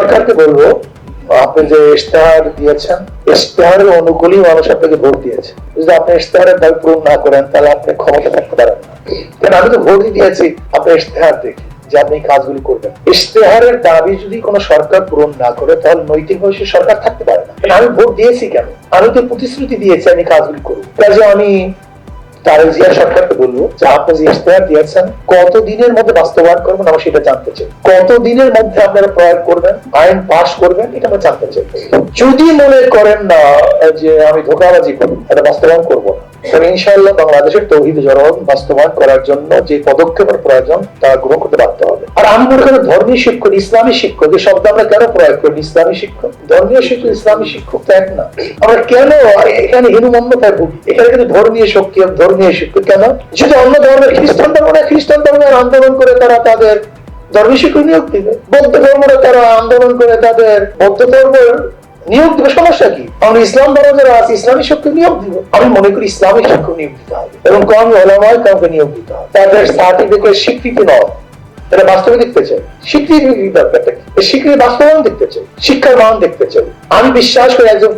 সরকারকে বলবো, আপনি যে ইশতেহার দিয়েছেন, ইশতেহারের অনুকূলই মানুষ আপনাকে ভোট দিয়েছে। যদি আপনি ইশতেহারের দাবি পূরণ না করেন, তাহলে আপনি ক্ষমতা থাকতে পারেন না। কারণ আমি তো ভোটই দিয়েছি আপনার ইশতেহার দেখে যে আপনি এই কাজগুলি করবেন। ইশতেহারের দাবি যদি কোনো সরকার পূরণ না করে, তাহলে নৈতিকভাবে সে সরকার থাকতে পারে না। কারণ আমি ভোট দিয়েছি কেন? আমি তো প্রতিশ্রুতি দিয়েছি আমি কাজগুলি করব। কাজে আমি তারেক জিয়া সরকারকে বলবো যে আপনি যে ইশতেহার দিয়েছেন কত দিনের মধ্যে বাস্তবায়ন করবেন আমরা সেটা জানতে চাই। কত দিনের মধ্যে আপনারা প্রয়োগ করবেন, আইন পাস করবেন, এটা আমরা জানতে চাই। যদি মনে করেন না যে আমি ধোঁকাবাজি করব, এটা বাস্তবায়ন করবো না, তবে ইনশাআল্লাহ বাংলাদেশের তৌহিদ জনগণ বাস্তবায়ন করার জন্য যে পদক্ষেপের প্রয়োজন তা গ্রহণ করতে বাধ্য হবে। আর আমি মনে করি ধর্মীয় শিক্ষক, ইসলামী শিক্ষক, এই শব্দ আমরা কেন প্রয়োগ করি? ইসলামী শিক্ষক, ধর্মীয় শিক্ষক, ইসলামী শিক্ষক তো এক না। আমরা কেন এখানে হীনমন্যতায় ভুগি? এখানে কিন্তু ধর্মীয় শিক্ষক, ধর্মীয় শিক্ষক কেন? যদি অন্য ধর্মের খ্রিস্টান ধর্মরা খ্রিস্টান ধর্মের আন্দোলন করে তারা তাদের ধর্মীয় শিক্ষক নিয়োগ দিবে, বৌদ্ধ ধর্মরা তারা আন্দোলন করে তাদের বৌদ্ধ ধর্মের নিয়োগ দিবে, সমস্যা কি? আমরা ইসলাম ধর্ম যারা আছে ইসলামী শিক্ষক নিয়োগ দিব। আমি মনে করি ইসলামী শিক্ষক নিয়োগ দিতে হবে এবং কম ওলামায়ে কাউকে নিয়োগ দিতে হবে। তাদের সার্টিফিকেট স্বীকৃতি নয়, এটা বাস্তবে দেখতে চাই। স্বীকৃতি ব্যাপারটা কি? স্বীকৃতি বাস্তবায়ন দেখতে চাই, শিক্ষার মান দেখতে চাই। আমি বিশ্বাস করি একজন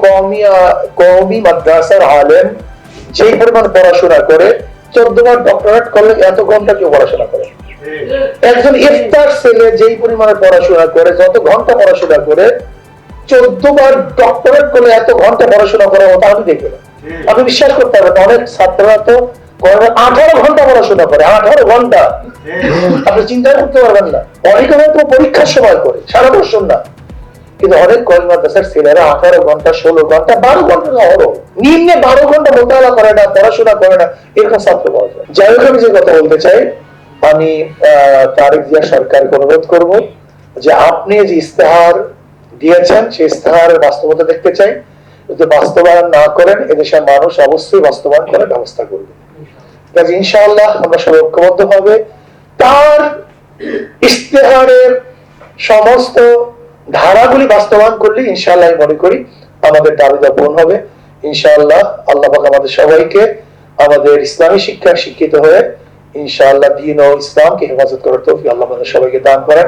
কওমি মাদ্রাসার আলেম যেই পরিমাণ পড়াশোনা করে 14 বার ডক্টরেট করলে এত ঘন্টা কেউ পড়াশোনা করে? একজন ইফতার ছেলে যেই পরিমাণে পড়াশোনা করে, যত ঘন্টা পড়াশোনা করে, 14 বার ডক্টরেট করলে এত ঘন্টা পড়াশোনা করার মতো আমি দেখি না। আপনি বিশ্বাস করতে পারবেন অনেক ছাত্ররা তো 18 ঘন্টা পড়াশোনা করে, 18 ঘন্টা। আপনি চিন্তা করতে পারবেন না। অনেকে হয়তো পরীক্ষার সময় করে, সারা বছর না। কিন্তু অনেক কওমি মাদ্রাসার ছেলেরা 18 ঘন্টা, 16 ঘন্টা, 12 ঘন্টা নিম্নে 12 ঘন্টা মোতালা করে না, পড়াশোনা করে না, এরকম ছাত্র পাওয়া যায়। যাই হোক, আমি যে কথা বলতে চাই, আমি তারেক জিয়া সরকারকে অনুরোধ করব যে আপনি যে ইশতেহার দিয়েছেন সেই ইশতেহারের বাস্তবতা দেখতে চাই। যদি বাস্তবায়ন না করেন, এদেশের মানুষ অবশ্যই বাস্তবায়ন করার ব্যবস্থা করবে। কাজে ইনশাআল্লাহ আমরা সবাই ঐক্যবদ্ধ হবে তার ইশতেহারের সমস্ত ধারাগুলি বাস্তবায়ন করলে ইনশাআল্লাহ আমি মনে করি আমাদের দাবিটা পূরণ হবে ইনশাআল্লাহ। আল্লাহ পাক আমাদের সবাইকে আমাদের ইসলামী শিক্ষায় শিক্ষিত হয়ে ইনশাআল্লাহ দ্বীন ও ইসলামকে হেফাজত করার তৌফিক আল্লাহ আমাদের সবাইকে দান করেন।